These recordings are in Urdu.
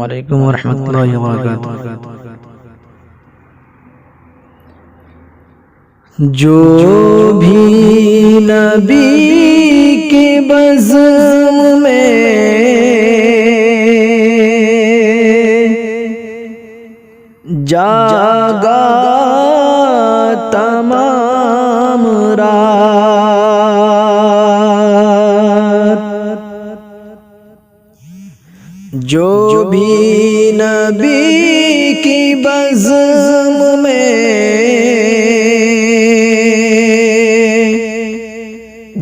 وعلیکم ورحمۃ اللہ وبرکاتہ۔ جو بھی نبی کے بزم میں جاگا تمام رات، جو بھی نبی کی بزم میں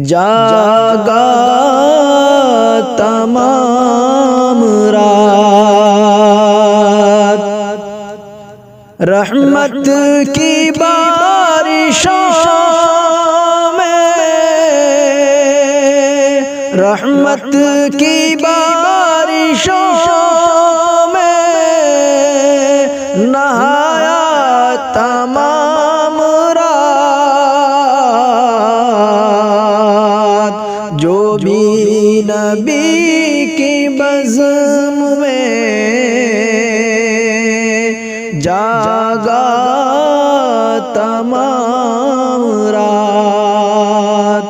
جاگا تمام رات، رحمت کی بارشوں میں، رحمت کی بارشوں میں نہایا تمام رات، جو بھی نبی کی بزم میں جاگا تمام رات،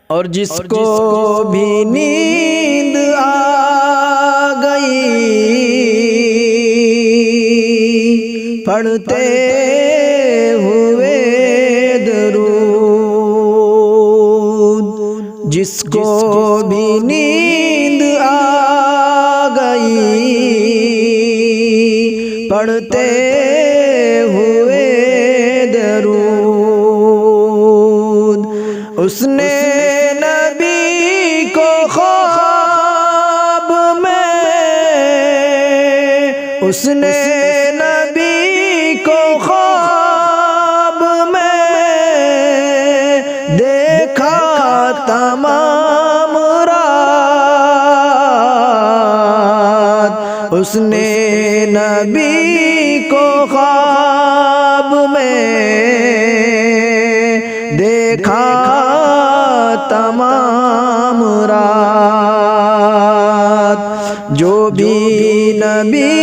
اور جس کو بھی نیند آ گئی پڑھتے ہوئے درود، جس کو بھی نیند آ گئی پڑھتے ہوئے درود، اس نے نبی کو خواب میں، اس نے نبی کو خواب میں دیکھا تمام رات، اس نے نبی کو خواب میں دیکھا تمام رات، جو بھی نبی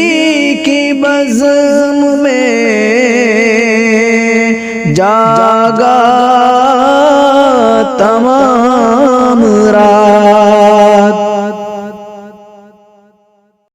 کی بزم میں جاگا